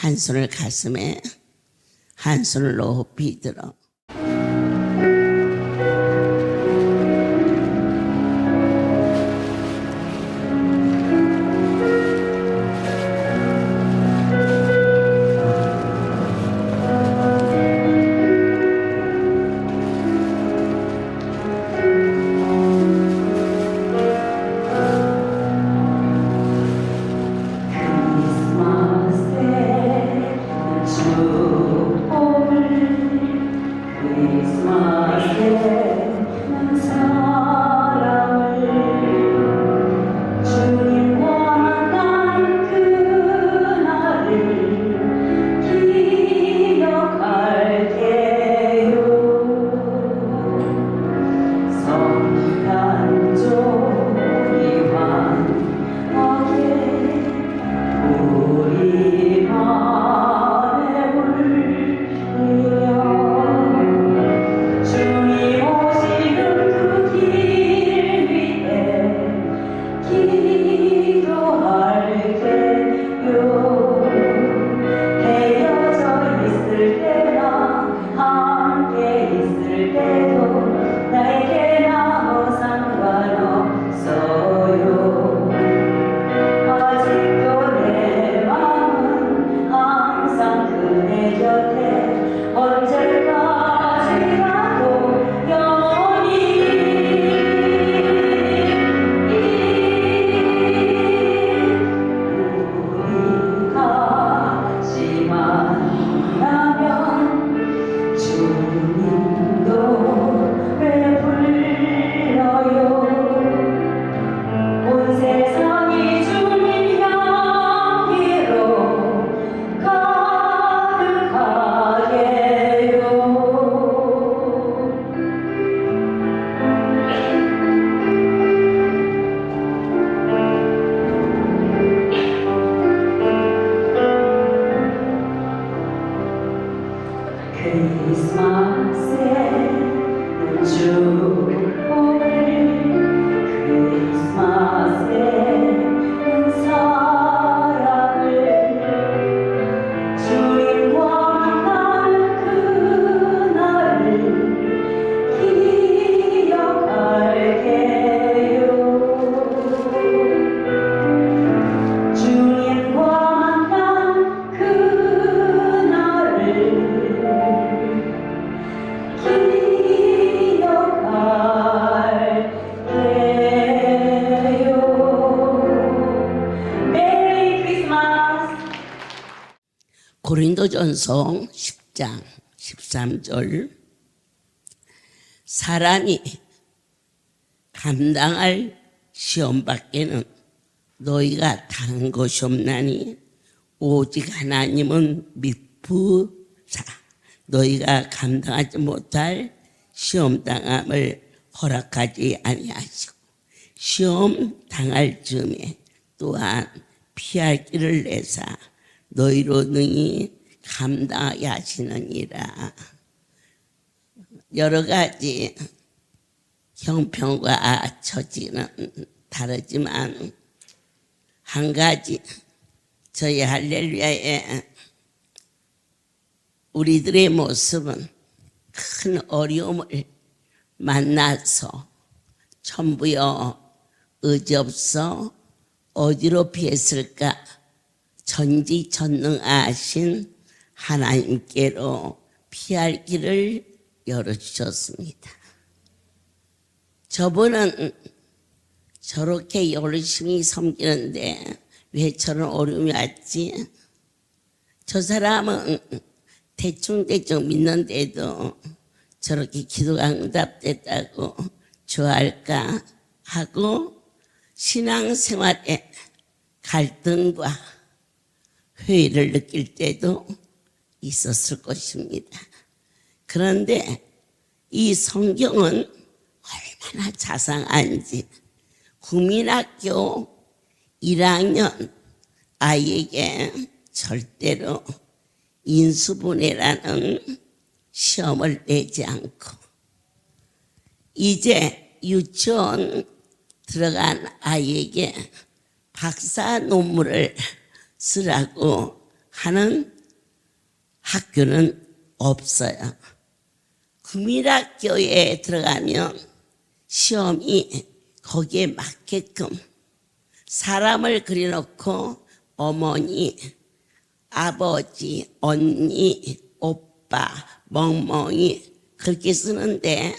한 손을 가슴에, 한 손을 높이 들어. 고린도전서 10장 13절 사람이 감당할 시험 밖에는 너희가 당한 것이 없나니 오직 하나님은 미쁘사 너희가 감당하지 못할 시험 당함을 허락하지 아니하시고 시험 당할 즈음에 또한 피할 길을 내사 너희로 능히 감당하게 하시느니라. 여러 가지 형편과 처지는 다르지만 한 가지 저희 할렐루야의 우리들의 모습은 큰 어려움을 만나서 천부여 의지 없어 어디로 피했을까 전지전능하신 하나님께로 피할 길을 열어주셨습니다. 저분은 저렇게 열심히 섬기는데 왜 저런 어려움이 왔지? 저 사람은 대충대충 믿는데도 저렇게 기도가 응답됐다고 좋아할까 하고 신앙생활에 갈등과 회의를 느낄 때도 있었을 것입니다. 그런데 이 성경은 얼마나 자상한지 국민학교 1학년 아이에게 절대로 인수분해라는 시험을 내지 않고 이제 유치원 들어간 아이에게 박사 논문을 쓰라고 하는 학교는 없어요. 국민학교에 들어가면 시험이 거기에 맞게끔 사람을 그려놓고 어머니, 아버지, 언니, 오빠, 멍멍이 그렇게 쓰는데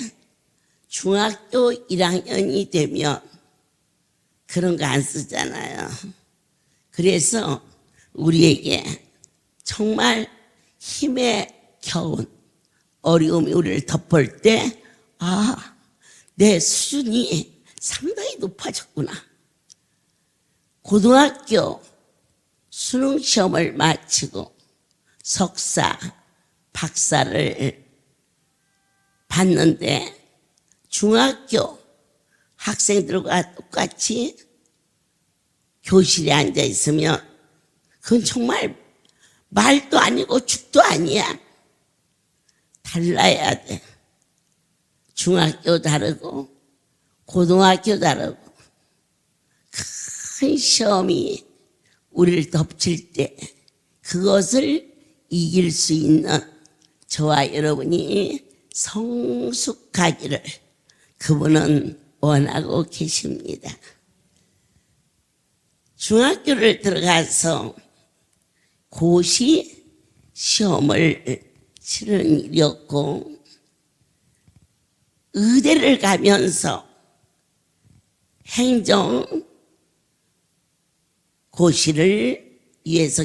중학교 1학년이 되면 그런 거 안 쓰잖아요. 그래서 우리에게 정말 힘에 겨운 어려움이 우리를 덮을 때, 아, 내 수준이 상당히 높아졌구나. 고등학교 수능시험을 마치고 석사, 박사를 받는데 중학교 학생들과 똑같이 교실에 앉아 있으면 그건 정말 말도 아니고 죽도 아니야. 달라야 돼. 중학교 다르고 고등학교 다르고 큰 시험이 우리를 덮칠 때 그것을 이길 수 있는 저와 여러분이 성숙하기를 그분은 원하고 계십니다. 중학교를 들어가서 고시 시험을 치르는 일이었고 의대를 가면서 행정 고시를 위해서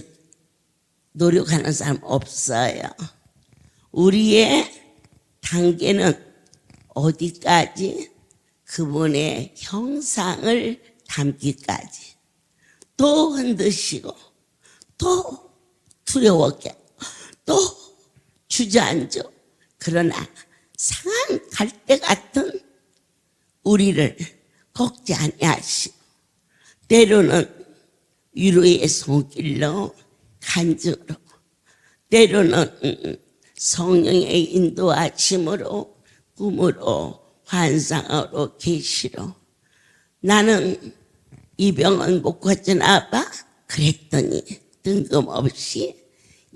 노력하는 사람 없어요. 우리의 단계는 어디까지? 그분의 형상을 담기까지. 또 흔드시고 또 두려웠게 또 주저앉아. 그러나 상한 갈대 같은 우리를 꺾지 아니하시고 때로는 위로의 손길로 간증으로 때로는 성령의 인도하심으로 꿈으로 환상으로 계시로 나는 이 병은 못 고치나 봐? 그랬더니 뜬금없이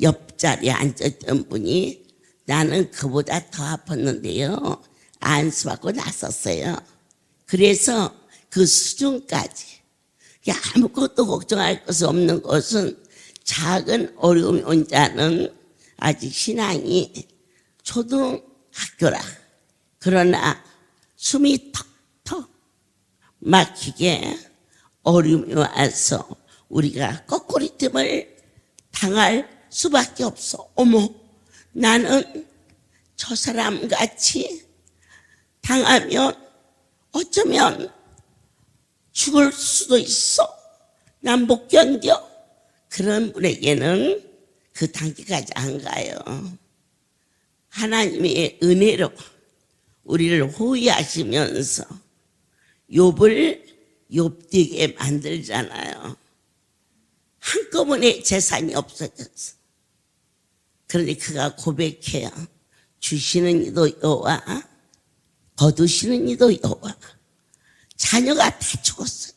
옆자리에 앉았던 분이 나는 그보다 더 아팠는데요. 안수받고 나섰어요. 그래서 그 수준까지 아무것도 걱정할 것이 없는 것은 작은 어려움이 온 자는 아직 신앙이 초등학교라. 그러나 숨이 턱턱 막히게 어려움이 와서 우리가 거꾸리즘을 당할 수밖에 없어. 어머, 나는 저 사람 같이 당하면 어쩌면 죽을 수도 있어. 난 못 견뎌. 그런 분에게는 그 단계까지 안 가요. 하나님의 은혜로 우리를 호위하시면서 욥을 욥되게 만들잖아요. 한꺼번에 재산이 없어졌어. 그런데 그가 고백해요. 주시는 이도 여호와, 거두시는 이도 여호와. 자녀가 다 죽었어요.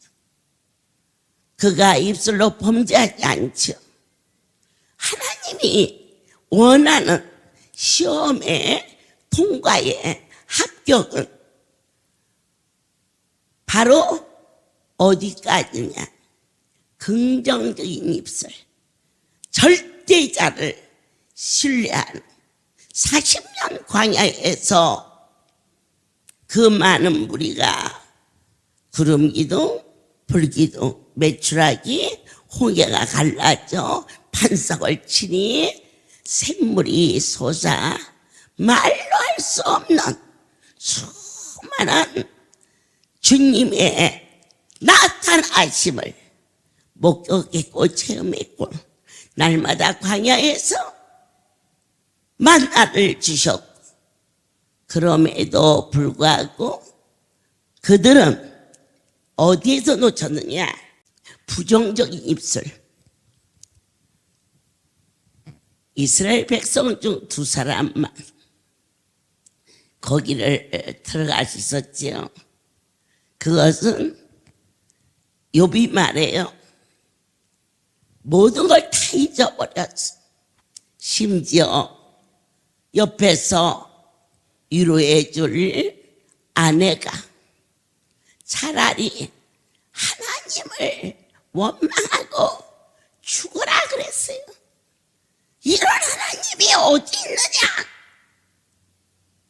그가 입술로 범죄하지 않죠. 하나님이 원하는 시험의 통과의 합격은 바로 어디까지냐? 긍정적인 입술, 절대자를 신뢰하는 40년 광야에서 그 많은 무리가 구름기둥, 불기둥, 메추라기, 홍해가 갈라져 반석을 치니 샘물이 솟아 말로 할 수 없는 수많은 주님의 나타나심을 목격했고 체험했고 날마다 광야에서 만나를 주셨고 그럼에도 불구하고 그들은 어디에서 놓쳤느냐? 부정적인 입술. 이스라엘 백성 중 2사람만 거기를 들어갈 수 있었지요. 그것은 욥이 말해요. 모든 걸 다 잊어버렸어. 심지어 옆에서 위로해 줄 아내가 차라리 하나님을 원망하고 죽어라 그랬어요. 이런 하나님이 어디 있느냐.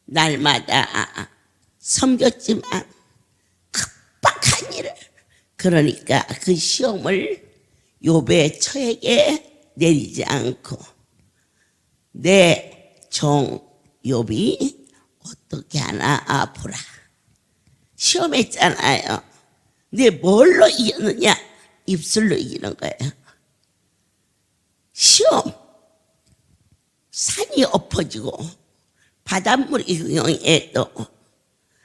날마다 섬겼지만 급박한 일을, 그러니까 그 시험을 욥의 처에게 내리지 않고 내 종 욥이 어떻게 하나 보라. 시험했잖아요. 근데 뭘로 이겼느냐? 입술로 이기는 거예요. 시험. 산이 엎어지고 바닷물이 흥해도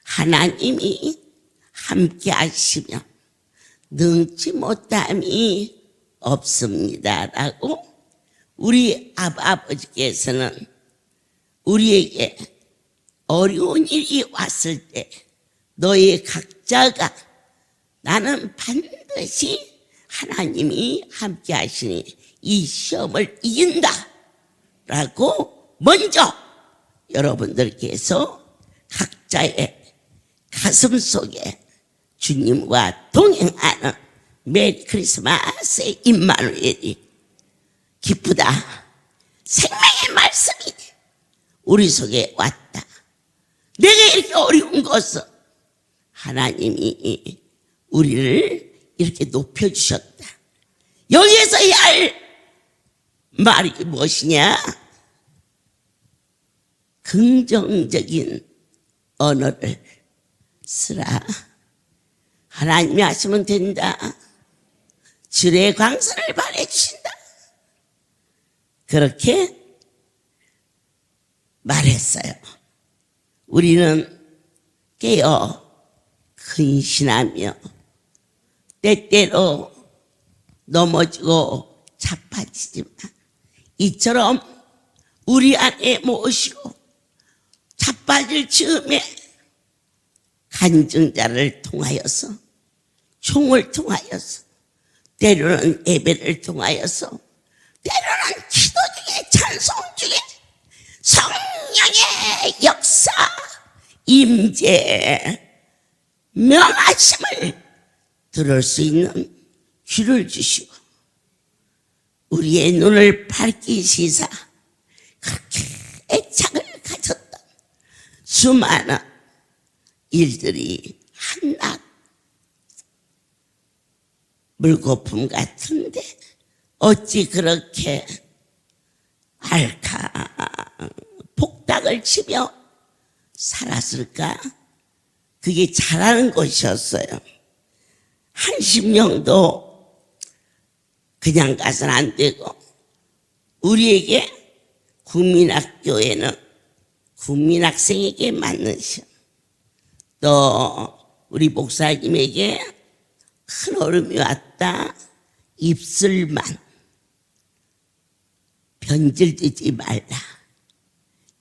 하나님이 함께 하시면 능치 못함이 없습니다라고 우리 아버지께서는 우리에게 어려운 일이 왔을 때 너희 각자가 나는 반드시 하나님이 함께 하시니 이 시험을 이긴다 라고 먼저 여러분들께서 각자의 가슴 속에 주님과 동행하는 메리 크리스마스의 임마누엘이 기쁘다. 생명의 말씀이 우리 속에 왔다. 내가 이렇게 어려운 것은 하나님이 우리를 이렇게 높여주셨다. 여기에서 해야 할 말이 무엇이냐? 긍정적인 언어를 쓰라. 하나님이 하시면 된다. 주의 광선을 발해주신다. 그렇게 말했어요. 우리는 깨어 근신하며 때때로 넘어지고 자빠지지만 이처럼 우리 안에 모시고 자빠질 즈음에 간증자를 통하여서 총을 통하여서 때로는 예배를 통하여서 때로는 기도 중에 찬송 중에 성령의 역사 임재 명하심을 들을 수 있는 귀를 주시고 우리의 눈을 밝히시사 그렇게 애착을 가졌던 수많은 일들이 한낱 물거품 같은데 어찌 그렇게 알카 폭닥을 치며 살았을까? 그게 잘하는 것이었어요. 한 심령도 그냥 가서는 안 되고 우리에게 국민학교에는 국민학생에게 맞는 시험, 또 우리 목사님에게 큰 어려움이 왔다. 입술만 변질되지 말라.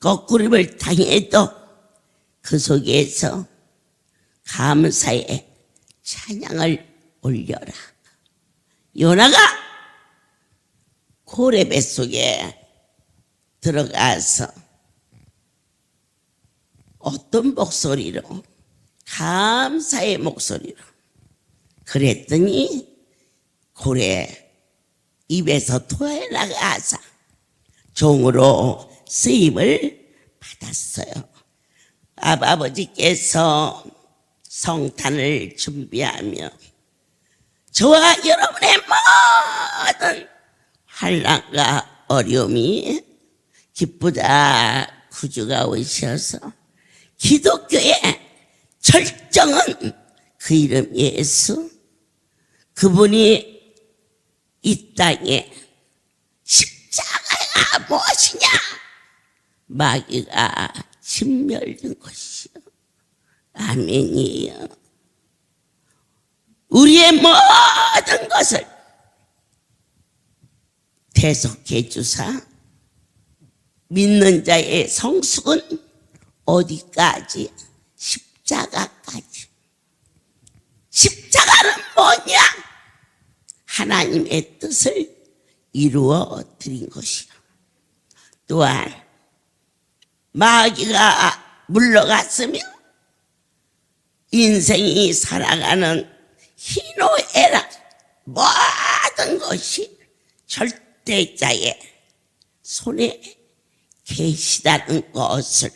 거꾸림을 당해도 그 속에서 감사의 찬양을 올려라. 요나가 고래 뱃속에 들어가서 어떤 목소리로? 감사의 목소리로 그랬더니 고래 입에서 토해 나가서 종으로 쓰임을 받았어요. 아버지께서 성탄을 준비하며 저와 여러분의 모든 환난과 어려움이 기쁘다 구주가 오셔서 기독교의 절정은 그 이름 예수, 그분이 이 땅에 십자가가 무엇이냐? 마귀가 진멸된 것이요. 아멘이에요. 우리의 모든 것을 대속해 주사 믿는 자의 성숙은 어디까지? 십자가까지. 십자가는 뭐냐? 하나님의 뜻을 이루어 드린 것이요. 또한 마귀가 물러갔으며 인생이 살아가는 희노애락 모든 것이 절대자의 손에 계시다는 것을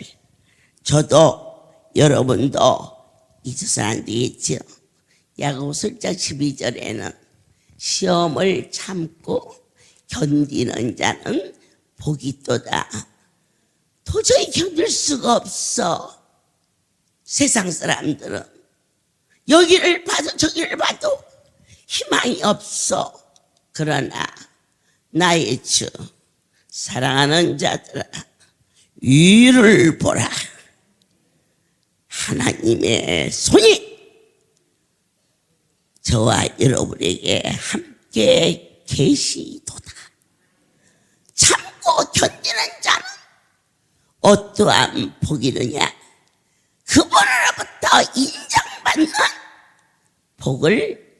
저도 여러분도 잊어서는 안 되겠죠. 야고보서 1장 12절에는 시험을 참고 견디는 자는 복이 있도다. 도저히 견딜 수가 없어. 세상 사람들은 여기를 봐도 저기를 봐도 희망이 없어. 그러나 나의 주 사랑하는 자들아 위를 보라. 하나님의 손이 저와 여러분에게 함께 계시도다. 참고 견디는 자는 어떠한 복이느냐? 그분으로부터 인정받는 복을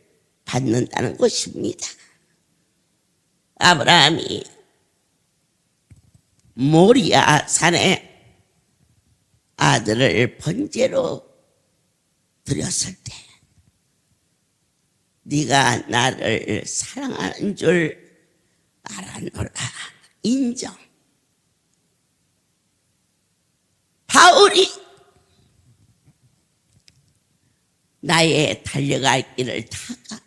받는다는 것입니다. 아브라함이 모리아 산에 아들을 번제로 드렸을 때 네가 나를 사랑하는 줄 알아노라. 인정. 바울이 나의 달려갈 길을 타가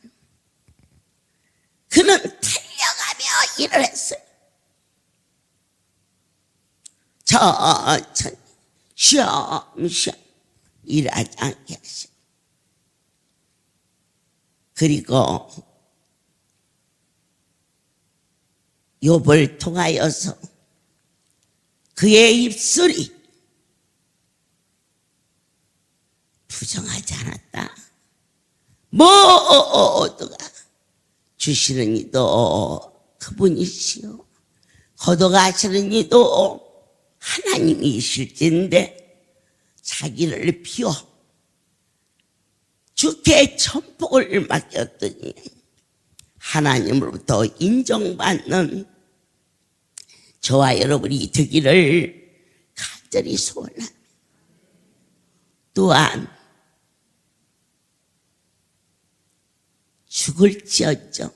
그는 달려가며 일을 했어요. 천천히 쉬엄쉬엄 일하지 않게 하시고 그리고 욥을 통하여서 그의 입술이 부정하지 않았다. 모두가 주시는 이도 그분이시요 거둬가시는 이도 하나님이실진데 자기를 비워 주께 천복을 맡겼더니 하나님으로부터 인정받는 저와 여러분이 되기를 간절히 소원합니다. 또한 죽을지어정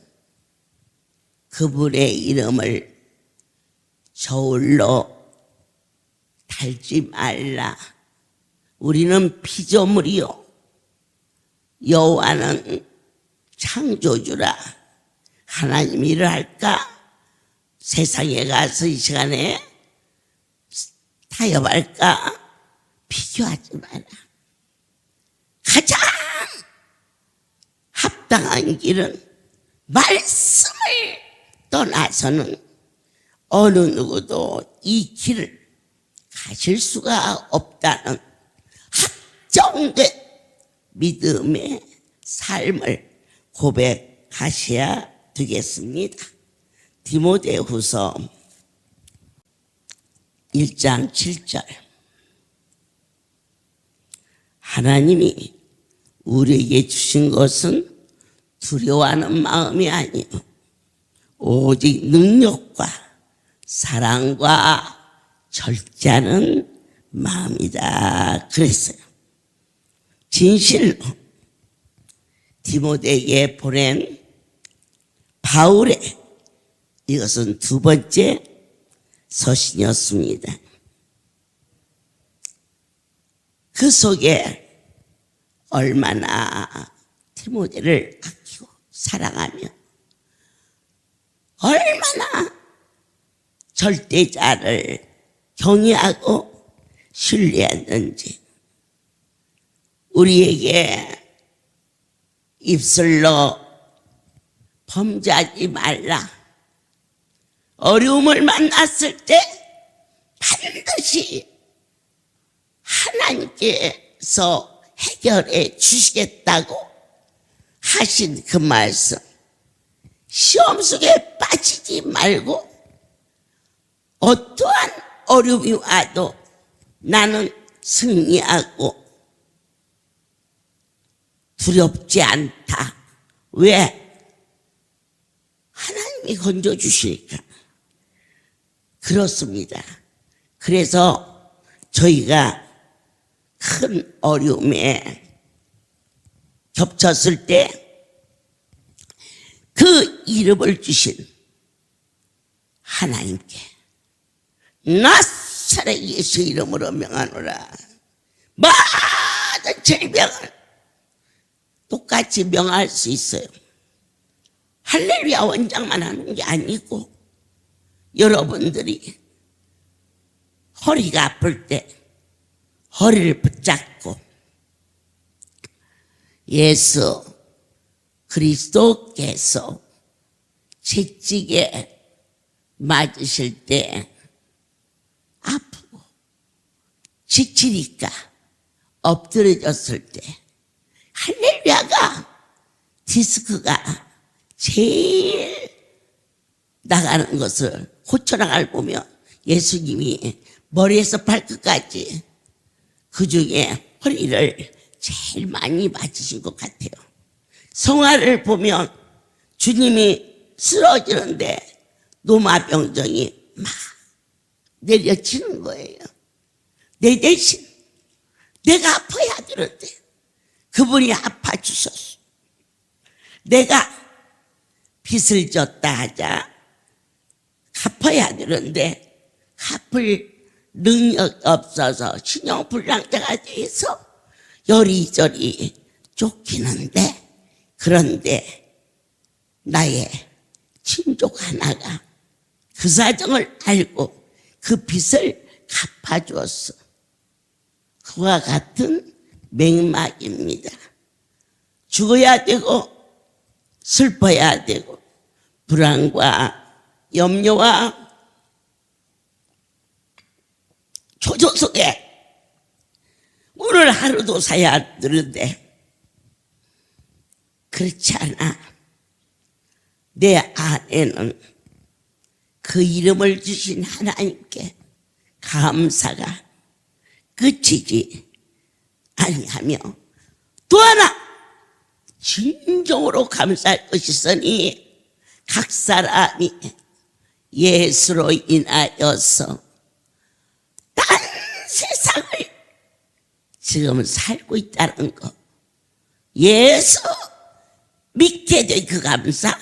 그분의 이름을 저울로 달지 말라. 우리는 피조물이요 여호와는 창조주라. 하나님 일을 할까? 세상에 가서 이 시간에 타협할까? 비교하지 마라. 가장 합당한 길은 말씀을 떠나서는 어느 누구도 이 길을 가실 수가 없다는 확정된 믿음의 삶을 고백하셔야 되겠습니다. 디모데후서 1장 7절 하나님이 우리에게 주신 것은 두려워하는 마음이 아니요 오직 능력과 사랑과 절제하는 마음이다 그랬어요. 진실로 디모데에게 보낸 바울의 이것은 두 번째 서신이었습니다. 그 속에 얼마나 디모데를 아끼고 사랑하며 얼마나 절대자를 경외하고 신뢰했는지 우리에게 입술로 범죄하지 말라. 어려움을 만났을 때 반드시 하나님께서 해결해 주시겠다고 하신 그 말씀. 시험 속에 빠지지 말고 어떠한 어려움이 와도 나는 승리하고 두렵지 않다. 왜? 하나님이 하나님이 건져주시니까 그렇습니다. 그래서 저희가 큰 어려움에 겹쳤을 때 그 이름을 주신 하나님께 나사렛 예수 이름으로 명하노라. 모든 질병을 똑같이 명할 수 있어요. 할렐루야 원장만 하는 게 아니고 여러분들이 허리가 아플 때 허리를 붙잡고 예수 그리스도께서 채찍에 맞으실 때 아프고 지치니까 엎드려졌을 때 할렐루야가 디스크가 제일 나가는 것을 호천왕을 보면 예수님이 머리에서 발끝까지 그 중에 허리를 제일 많이 맞으신 것 같아요. 성화를 보면 주님이 쓰러지는데 노마병정이 막 내려치는 거예요. 내 대신 내가 아파야 되는데 그분이 아파 주셨어. 내가 빚을 졌다 하자 갚아야 되는데 갚을 능력 없어서 신용불량자가 돼서 여리저리 쫓기는데 그런데 나의 친족 하나가 그 사정을 알고 그 빚을 갚아주었어. 그와 같은 맥락입니다. 죽어야 되고 슬퍼야 되고 불안과 염려와 초조 속에 오늘 하루도 사야 되는데 그렇지 않아. 내 안에는 그 이름을 주신 하나님께 감사가 끝이지 아니하며 또 하나 진정으로 감사할 것이 있으니 각 사람이 예수로 인하여서 딴 세상을 지금 살고 있다는 거. 예수 믿게 된 그 감사.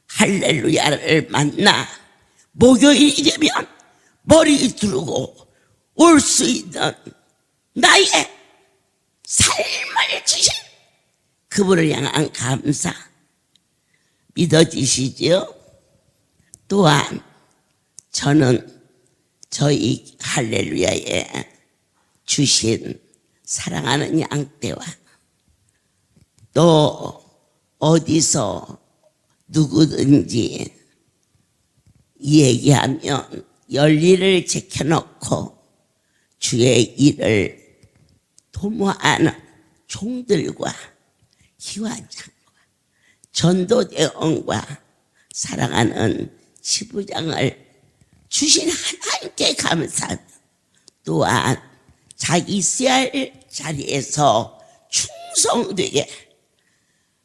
할렐루야를 만나 목요일이 되면 머리 두르고 올 수 있는 나의 삶을 주신 그분을 향한 감사 믿어지시지요? 또한 저는 저희 할렐루야에 주신 사랑하는 양떼와 또 어디서 누구든지 얘기하면 열리를 지켜놓고 주의 일을 도모하는 종들과 기관장과 전도대원과 사랑하는 지부장을 주신 하나님께 감사하며 또한 자기 있어야 할 자리에서 충성되게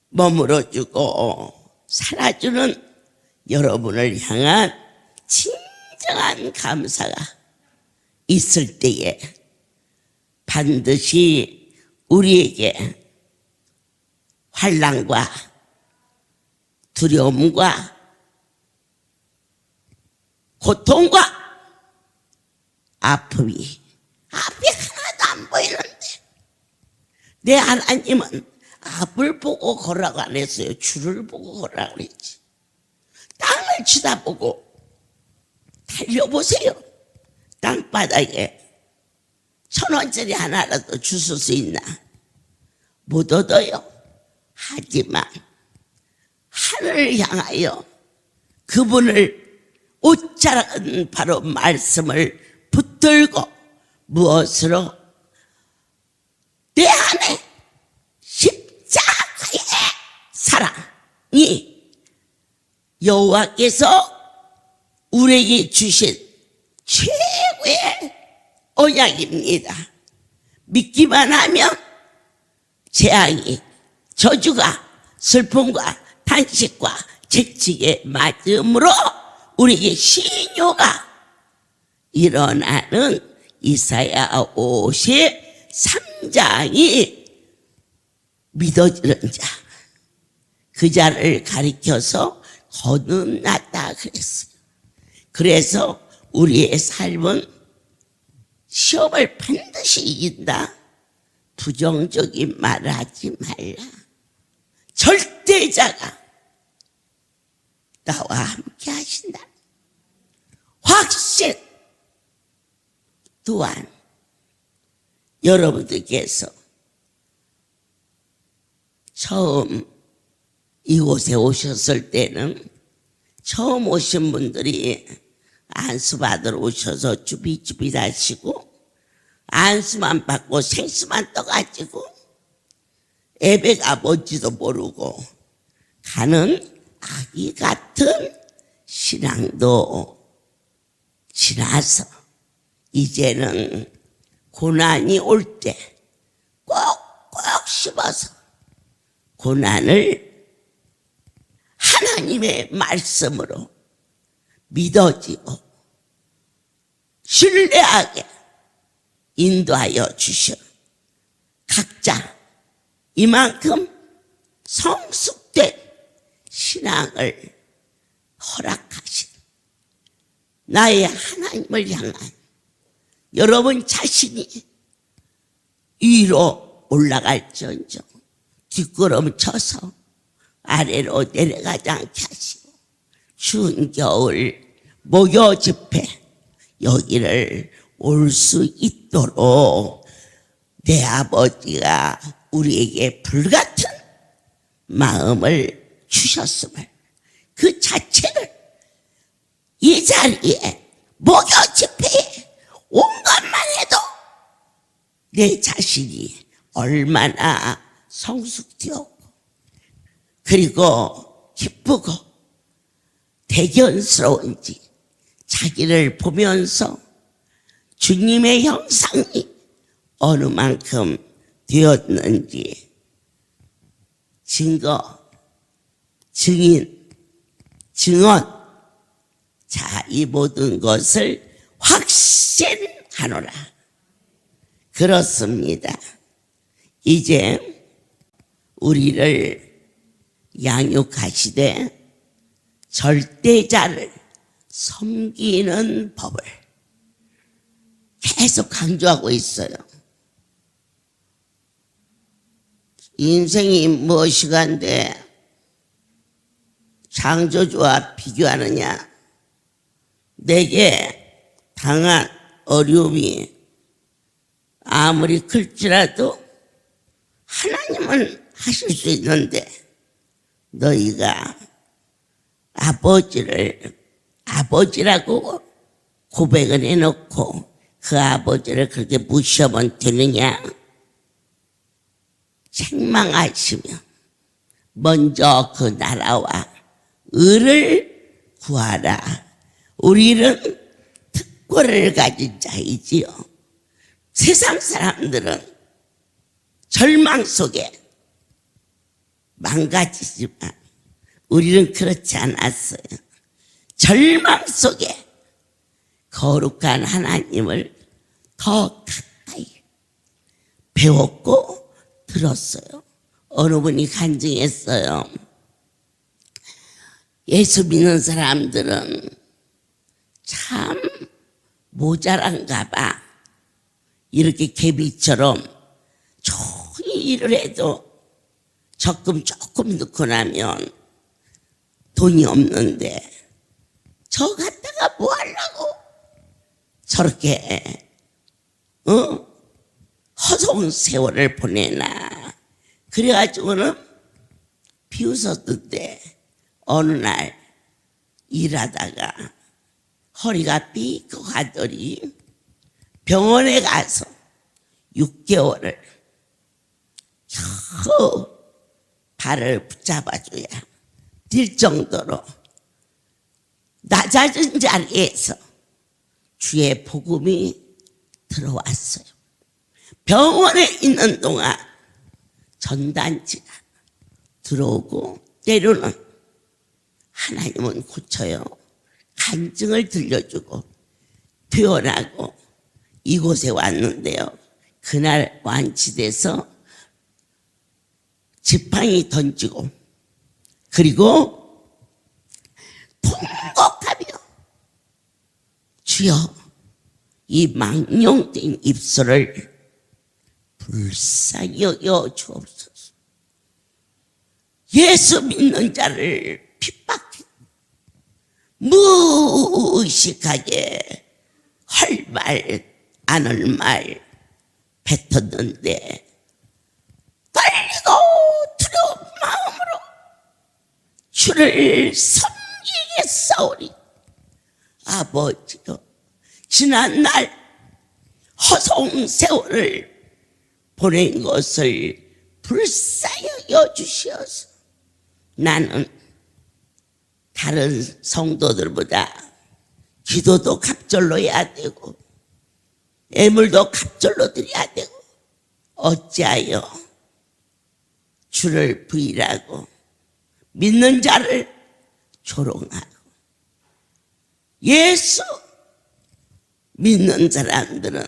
머물러주고 살아주는 여러분을 향한 진정한 감사가 있을 때에 반드시 우리에게 환난과 두려움과 고통과 아픔이 앞이 하나도 안 보이는데 내 하나님은 앞을 보고 걸으라고 안 했어요. 줄을 보고 걸으라고 그랬지. 땅을 쳐다보고 달려보세요. 땅바닥에 1,000원짜리 하나라도 주실 수 있나? 못 얻어요. 하지만 하늘을 향하여 그분을 옷자락은 바로 말씀을 붙들고 무엇으로? 내 안에 십자가의 사랑이 여호와께서 우리에게 주신 최고의 언약입니다. 믿기만 하면 재앙이, 저주가, 슬픔과 탄식과 채찍에 맞음으로 우리에게 신효가 일어나는 이사야 53장이 믿어지는 자, 그 자를 가리켜서 거듭났다 그랬어요. 그래서 우리의 삶은 시험을 반드시 이긴다. 부정적인 말을 하지 말라. 절대자가 나와 함께 하신다. 확신. 또한 여러분들께서 처음 이곳에 오셨을 때는 처음 오신 분들이 안수 받으러 오셔서 주비주비 하시고 안수만 받고 생수만 떠가지고 예배가 뭔지도 모르고 가는 아기 같은 신앙도 지나서 이제는 고난이 올 때 꼭꼭 씹어서 고난을 하나님의 말씀으로 믿어지고 신뢰하게 인도하여 주셔. 각자 이만큼 성숙된 신앙을 허락하신 나의 하나님을 향한 여러분 자신이 위로 올라갈지언정 뒷걸음 쳐서 아래로 내려가지 않게 하시고 추운 겨울 목요 집회 여기를 올 수 있도록 내 아버지가 우리에게 불같은 마음을 주셨음을 그 자체를 이 자리에 목요 집회에 온 것만 해도 내 자신이 얼마나 성숙되었고 그리고 기쁘고 대견스러운지 자기를 보면서 주님의 형상이 어느 만큼 되었는지 증거, 증인, 증언, 자, 이 모든 것을 확신하노라. 그렇습니다. 이제 우리를 양육하시되 절대자를 섬기는 법을 계속 강조하고 있어요. 인생이 무엇이간데 창조주와 비교하느냐? 내게 당한 어려움이 아무리 클지라도 하나님은 하실 수 있는데 너희가 아버지를 아버지라고 고백을 해놓고 그 아버지를 그렇게 무시하면 되느냐? 책망하시며 먼저 그 나라와 의를 구하라. 우리는 특권을 가진 자이지요. 세상 사람들은 절망 속에 망가지지만 우리는 그렇지 않았어요. 절망 속에 거룩한 하나님을 더 가까이 배웠고 들었어요. 어느 분이 간증했어요. 예수 믿는 사람들은 참 모자란가 봐. 이렇게 개비처럼 종일 일을 해도 적금 조금 넣고 나면 돈이 없는데 저 갖다가 뭐 하려고 저렇게 허송은 세월을 보내나. 그래가지고는 비웃었던데 어느 날 일하다가 허리가 삐끗 하더니 병원에 가서 6개월을 겨우 발을 붙잡아줘야 뛸 정도로 낮아진 자리에서 주의 복음이 들어왔어요. 병원에 있는 동안 전단지가 들어오고 때로는 하나님은 고쳐요. 간증을 들려주고 표현하고 이곳에 왔는데요. 그날 완치돼서 지팡이 던지고 그리고 통곡하며 주여 이 망령된 입술을 불쌍히 여겨 주옵소서. 예수 믿는 자를 핍박해 무식하게 할 말 안 할 말 뱉었는데 떨리고 두려운 마음으로 주를 섬기겠사오니 아버지도 지난날 허송 세월을 보낸 것을 불쌍히 여주시어서 나는 다른 성도들보다 기도도 갑절로 해야 되고 애물도 갑절로 드려야 되고 어찌하여 주를 부인하고 믿는 자를 조롱하고 예수 믿는 사람들은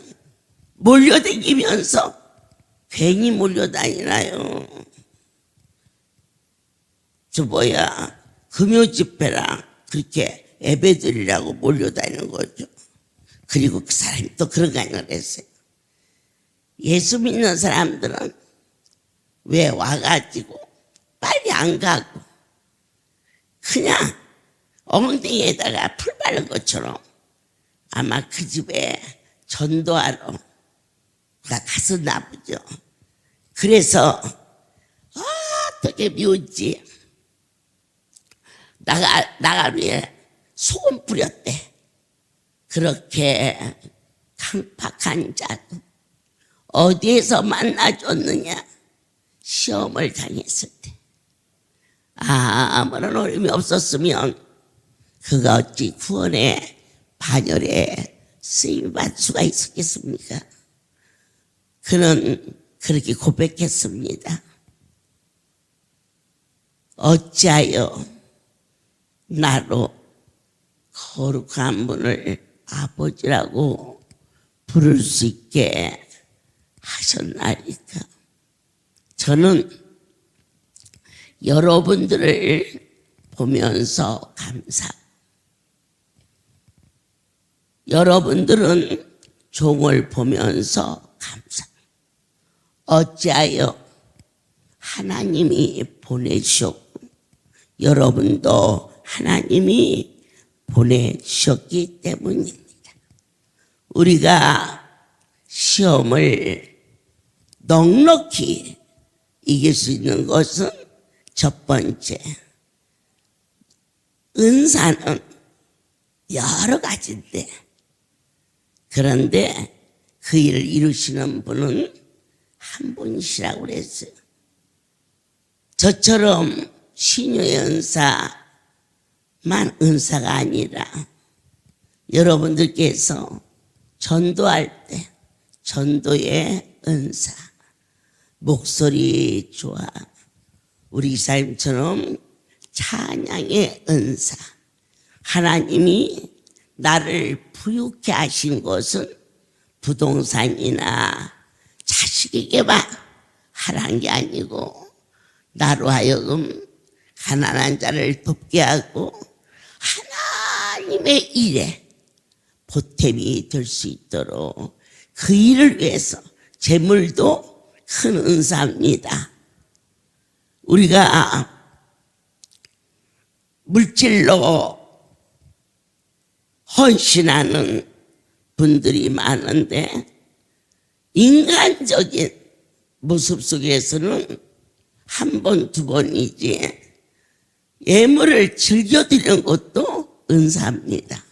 몰려다니면서 괜히 몰려다니나요? 금요 집회랑 그렇게 예배드리라고 몰려다니는 거죠. 그리고 그 사람이 또 그런 강연을 했어요. 예수 믿는 사람들은 왜 와가지고 빨리 안 가고 그냥 엉덩이에다가 풀 바른 것처럼 아마 그 집에 전도하러 갔었나 보죠. 그래서 어떻게 미웠지. 나갈 위에 소금 뿌렸대. 그렇게 강팍한 자도 어디에서 만나줬느냐. 시험을 당했을 때 아무런 어려움이 없었으면 그가 어찌 구원의 반열에 쓰임받을 수가 있었겠습니까? 그는 그렇게 고백했습니다. 어찌하여 나로 거룩한 분을 아버지라고 부를 수 있게 하셨나이까. 저는 여러분들을 보면서 감사하고 여러분들은 종을 보면서 감사합니다. 어찌하여 하나님이 보내주셨고 여러분도 하나님이 보내주셨기 때문입니다. 우리가 시험을 넉넉히 이길 수 있는 것은 첫 번째, 은사는 여러 가지인데 그런데 그 일을 이루시는 분은 한 분이시라고 그랬어요. 저처럼 신유의 은사만 은사가 아니라 여러분들께서 전도할 때 전도의 은사, 목소리 좋아, 우리 이사님처럼 찬양의 은사, 하나님이 나를 부유케 하신 것은 부동산이나 자식에게만 하라는 게 아니고 나로 하여금 가난한 자를 돕게 하고 하나님의 일에 보탬이 될 수 있도록 그 일을 위해서 재물도 큰 은사입니다. 우리가 물질로 헌신하는 분들이 많은데 인간적인 모습 속에서는 한 번, 두 번이지 예물을 즐겨드리는 것도 은사입니다.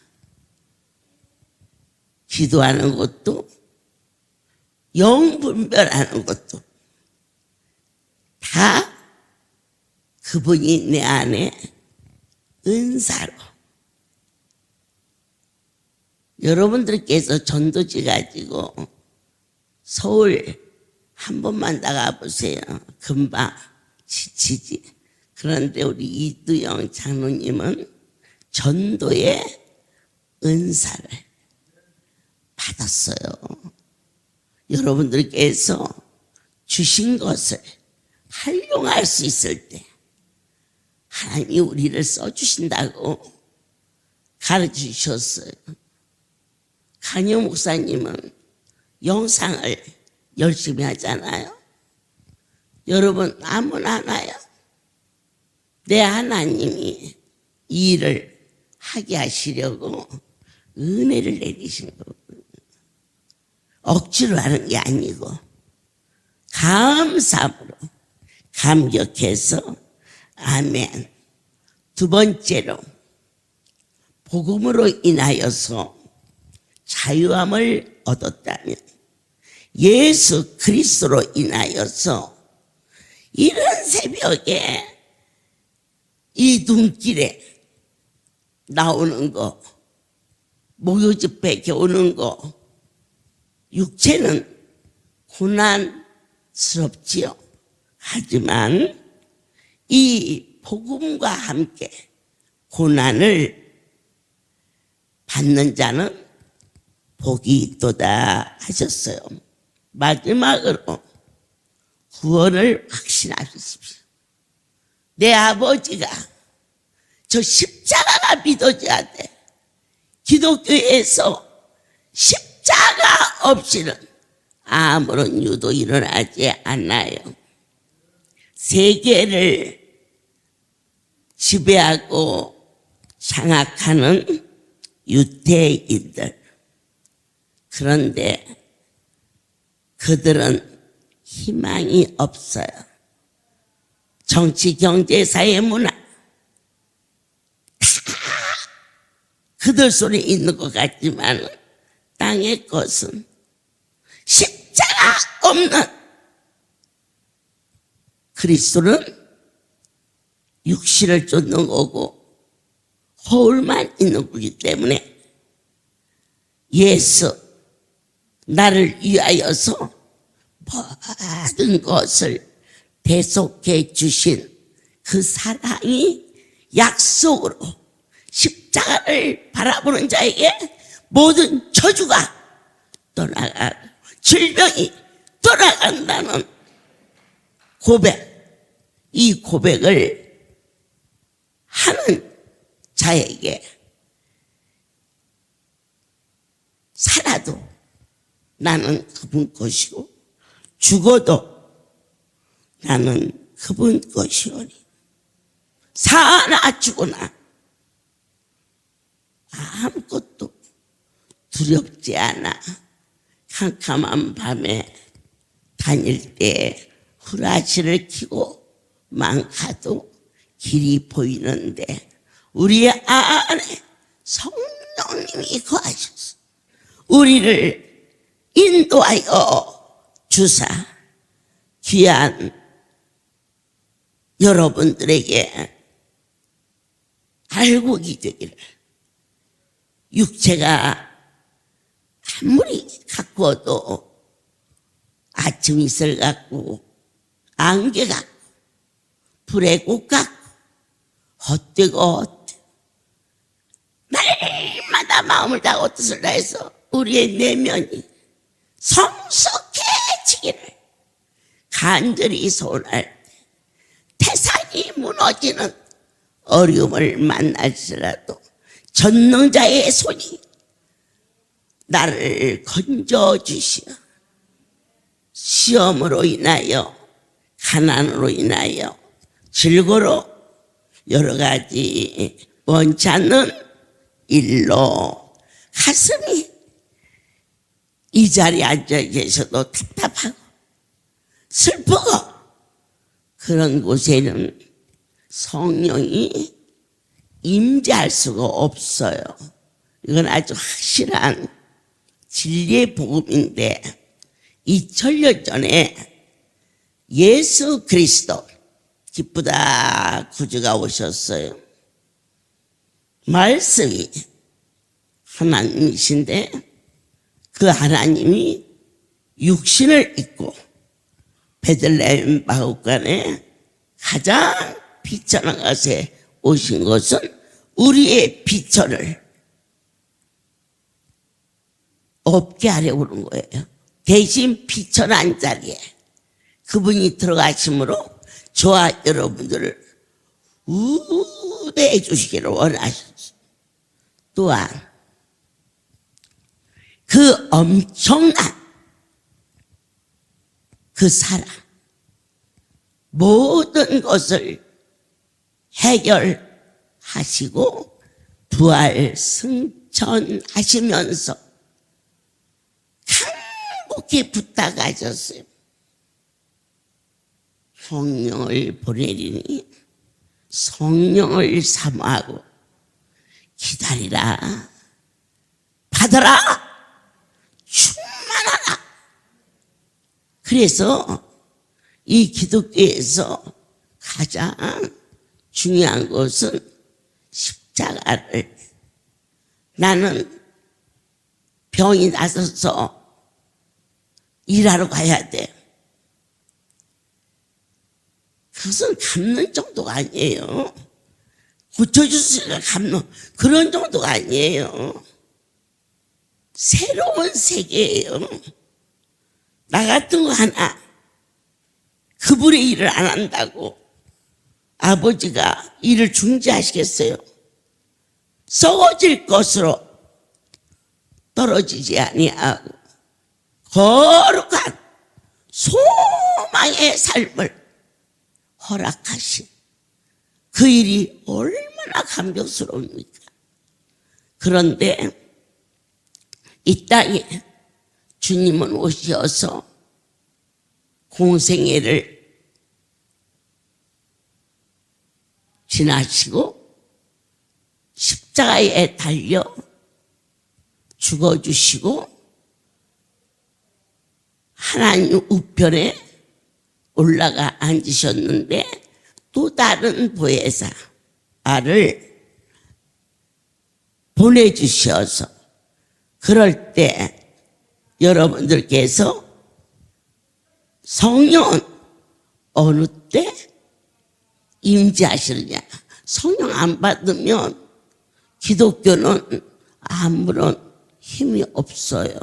기도하는 것도 영분별하는 것도 다 그분이 내 안에 은사로. 여러분들께서 전도지 가지고 서울 한 번만 나가 보세요. 금방 지치지. 그런데 우리 이두영 장로님은 전도의 은사를 받았어요. 여러분들께서 주신 것을 활용할 수 있을 때 하나님이 우리를 써주신다고 가르치셨어요. 강효 목사님은 영상을 열심히 하잖아요. 여러분 아무나 하나요? 내 하나님이 이 일을 하게 하시려고 은혜를 내리신 거거든요. 억지로 하는 게 아니고 감사함으로 감격해서 아멘. 두 번째로 복음으로 인하여서 자유함을 얻었다면 예수 그리스도로 인하여서 이런 새벽에 이 눈길에 나오는 거, 목요집회 오는 거, 육체는 고난스럽지요. 하지만 이 복음과 함께 고난을 받는 자는 복이 있도다 하셨어요. 마지막으로 구원을 확신하십시오. 내 아버지가 저 십자가가 믿어져야 돼. 기독교에서 십자가 없이는 아무런 유도 일어나지 않아요. 세계를 지배하고 장악하는 유대인들. 그런데 그들은 희망이 없어요. 정치, 경제, 사회, 문화 다 그들 손에 있는 것 같지만 땅의 것은 십자가 없는 그리스도는 육신을 쫓는 거고 허울만 있는 거기 때문에 예수 나를 위하여서 모든 것을 대속해 주신 그 사랑이 약속으로 십자가를 바라보는 자에게 모든 저주가 떠나가고 질병이 떠나간다는 고백, 이 고백을 하는 자에게 살아도 나는 그분 것이고 죽어도 나는 그분 것이오니 사나 죽으나 아무것도 두렵지 않아. 캄캄한 밤에 다닐 때 후라시를 켜고 망가도 길이 보이는데 우리 안에 성령님이 거하셔서 우리를 인도하여 주사 귀한 여러분들에게 알곡이 되기를. 육체가 아무리 가꾸어도 아침 이슬 같고 안개 같고 불의 꽃 같고 헛되고 헛되고 날마다 마음을 다하고 뜻을 다해서 우리의 내면이 성숙해지기를 간절히 소원할 때 태산이 무너지는 어려움을 만날지라도 전능자의 손이 나를 건져주시어 시험으로 인하여 가난으로 인하여 질고로 여러 가지 원치 않는 일로 가슴이 이 자리에 앉아 계셔도 답답하고 슬프고 그런 곳에는 성령이 임재할 수가 없어요. 이건 아주 확실한 진리의 복음인데 2000년 전에 예수 그리스도 기쁘다 구주가 오셨어요. 말씀이 하나님이신데 그 하나님이 육신을 입고 베들레헴 마구간에 가장 비천한 것에 오신 것은 우리의 비천을 없게 하려고 그런 거예요. 대신 비천한 자리에 그분이 들어가심으로 저와 여러분들을 우대해 주시기를 원하셨어요. 또한 그 엄청난 그 사랑, 모든 것을 해결하시고 부활 승천하시면서 간곡히 부탁하셨어요. 성령을 보내리니 성령을 사모하고 기다리라. 받아라. 충만하라. 그래서 이 기독교에서 가장 중요한 것은 십자가를, 나는 병이 나서서 일하러 가야 돼. 그것은 갚는 정도가 아니에요. 고쳐주시니까 갚는 그런 정도가 아니에요. 새로운 세계예요. 나 같은 거 하나 그분의 일을 안 한다고 아버지가 일을 중지하시겠어요? 썩어질 것으로 떨어지지 아니하고 거룩한 소망의 삶을 허락하신 그 일이 얼마나 감격스러웁니까? 그런데 이 땅에 주님은 오셔서 공생애를 지나시고 십자가에 달려 죽어주시고 하나님 우편에 올라가 앉으셨는데 또 다른 보혜사를 보내주셔서 그럴 때 여러분들께서 성령은 어느 때 임재하시느냐. 성령 안 받으면 기독교는 아무런 힘이 없어요.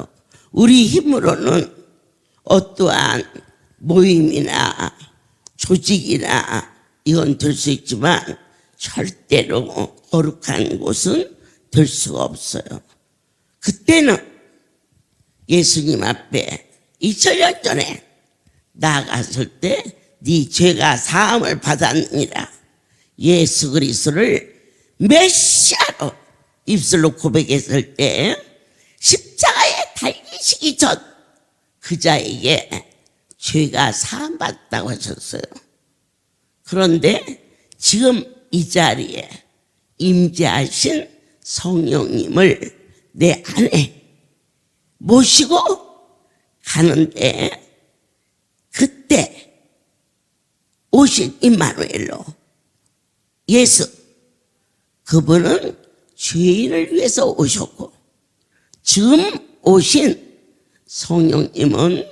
우리 힘으로는 어떠한 모임이나 조직이나 이건 될 수 있지만 절대로 거룩한 곳은 될 수가 없어요. 그때는 예수님 앞에 2000년 전에 나아갔을 때 네 죄가 사함을 받았느니라. 예수 그리스도를 메시아로 입술로 고백했을 때 십자가에 달리시기 전 그 자에게 죄가 사함받았다고 하셨어요. 그런데 지금 이 자리에 임재하신 성령님을 내 안에 모시고 가는데 그때 오신 임마누엘로 예수, 그분은 죄인을 위해서 오셨고 지금 오신 성령님은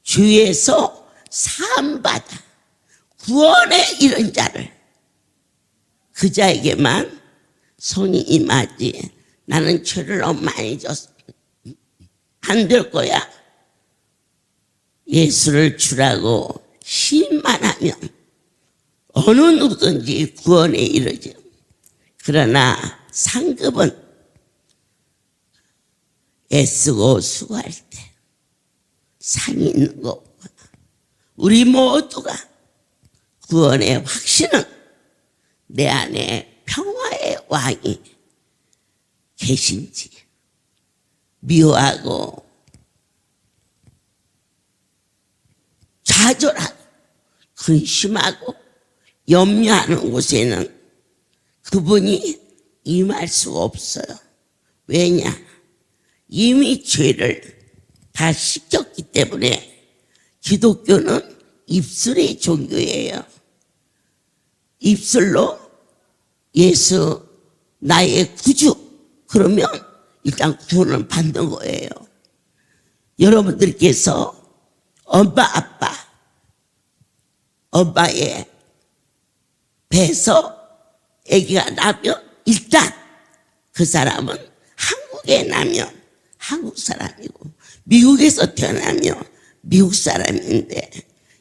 죄에서 사함받아 구원에 이른 자를, 그 자에게만 성이 임하지. 나는 죄를 너무 많이 졌어, 안 될 거야. 예수를 주라고 시인만 하면 어느 누구든지 구원에 이르죠. 그러나 상급은 애쓰고 수고할 때 상이 있는 거고, 우리 모두가 구원의 확신은 내 안에 평화의 왕이 계신지 미워하고 좌절하고 근심하고 염려하는 곳에는 그분이 임할 수가 없어요. 왜냐? 이미 죄를 다 씻겼기 때문에. 기독교는 입술의 종교예요. 입술로 예수 나의 구주 그러면 일단 구원을 받는 거예요. 여러분들께서 엄마 아빠, 엄마의 배에서 아기가 나면 일단 그 사람은 한국에 나면 한국 사람이고 미국에서 태어나면 미국 사람인데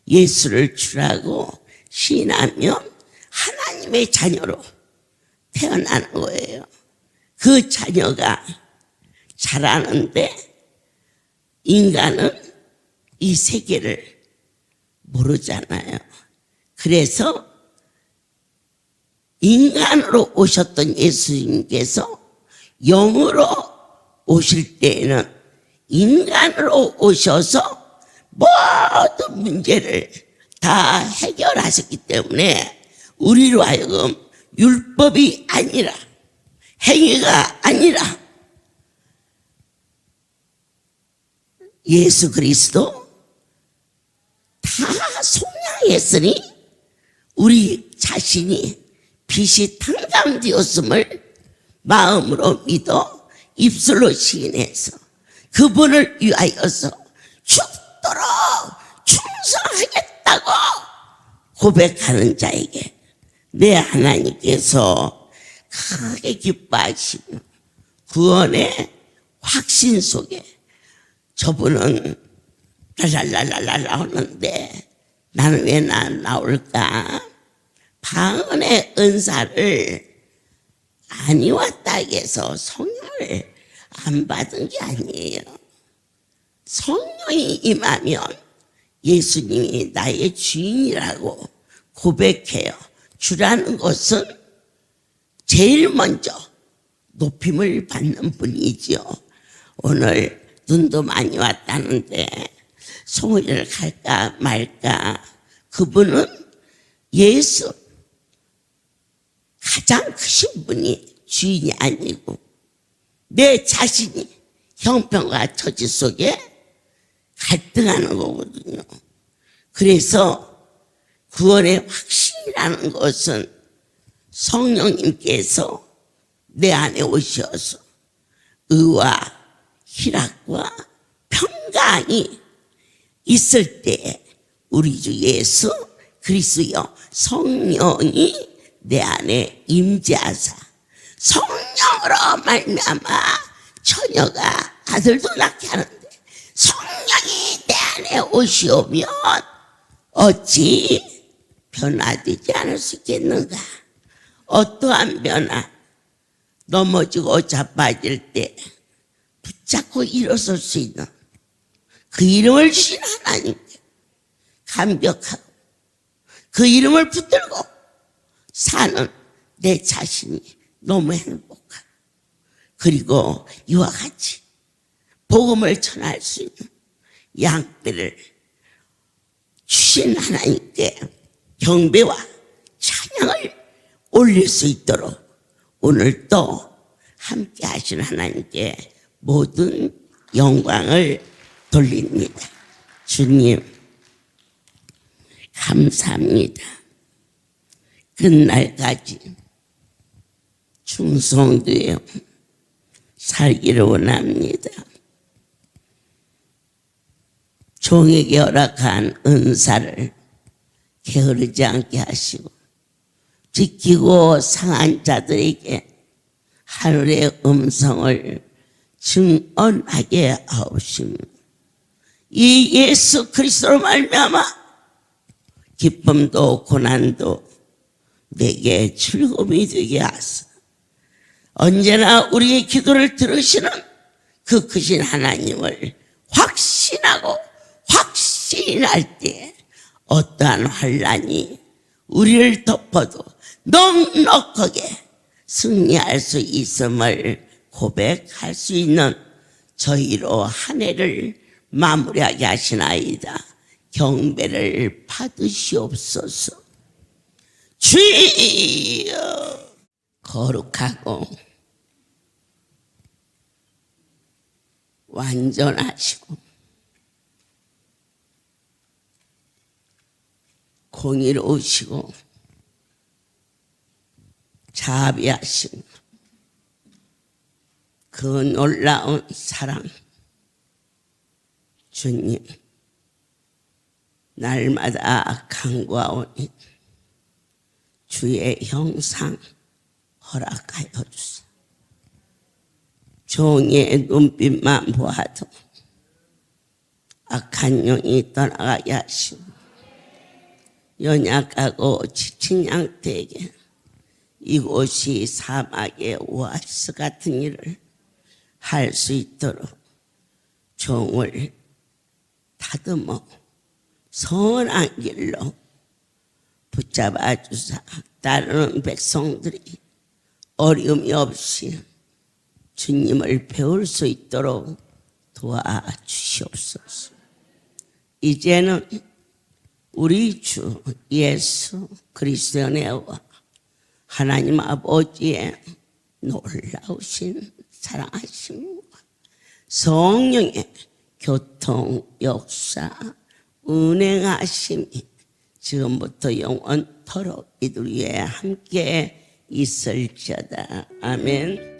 예수를 주라고 시인하면 하나님의 자녀로 태어나는 거예요. 그 자녀가 자라는데 인간은 이 세계를 모르잖아요. 그래서 인간으로 오셨던 예수님께서 영으로 오실 때에는 인간으로 오셔서 모든 문제를 다 해결하셨기 때문에 우리로 하여금 율법이 아니라 행위가 아니라 예수 그리스도 다 속량했으니 우리 자신이 빛이 탕감되었음을 마음으로 믿어 입술로 시인해서 그분을 위하여서 죽도록 충성하겠다고 고백하는 자에게 내 하나님께서 크게 기뻐하시고 구원의 확신 속에 저분은 랄랄랄랄라 하는데 나는 왜 나올까? 방언의 은사를 아니왔다 해서 성령을 안 받은 게 아니에요. 성령이 임하면 예수님이 나의 주인이라고 고백해요. 주라는 것은 제일 먼저 높임을 받는 분이죠. 오늘 눈도 많이 왔다는데 송이를 갈까 말까. 그분은 예수 가장 크신 분이 주인이 아니고 내 자신이 형편과 처지 속에 갈등하는 거거든요. 그래서 구원의 확신이라는 것은 성령님께서 내 안에 오셔서 의와 희락과 평강이 있을 때 우리 주 예수 그리스도여 성령이 내 안에 임재하사 성령으로 말미암아 처녀가 아들도 낳게 하는데 성령이 내 안에 오시오면 어찌 변화되지 않을 수 있겠는가? 어떠한 변화? 넘어지고 자빠질 때 붙잡고 일어설 수 있는 그 이름을 주신 하나님께 감격하고 그 이름을 붙들고 사는 내 자신이 너무 행복하고 그리고 이와 같이 복음을 전할 수 있는 양떼를 주신 하나님께 경배와 찬양을 올릴 수 있도록 오늘 또 함께 하신 하나님께 모든 영광을 돌립니다. 주님 감사합니다. 그날까지 충성되어 살기를 원합니다. 종에게 허락한 은사를 게으르지 않게 하시고 지키고 상한 자들에게 하늘의 음성을 증언하게 하옵시며 이 예수 그리스도로 말미암아 기쁨도 고난도 내게 즐거움이 되게 하사 언제나 우리의 기도를 들으시는 그 크신 하나님을 확신하고 확신할 때 어떠한 환난이 우리를 덮어도 넉넉하게 승리할 수 있음을 고백할 수 있는 저희로 한 해를 마무리하게 하시나이다. 경배를 받으시옵소서. 주여 거룩하고 완전하시고 공의로우시고 자비하신 그 놀라운 사랑 주님 날마다 간구하오니 주의 형상 허락하여 주세요. 종의 눈빛만 보아도 악한 영이 떠나가게 하시고 연약하고 지친 양떼에게 이곳이 사막의 오아시스 같은 일을 할 수 있도록 종을 다듬어 선한 길로 붙잡아 주사 따르는 백성들이 어려움이 없이 주님을 배울 수 있도록 도와주시옵소서. 이제는 우리 주 예수 그리스도의 은혜와 하나님 아버지의 놀라우신 사랑하심과 성령의 교통 역사 운행하심이 지금부터 영원토록 이들 위에 함께 있을지어다. 아멘.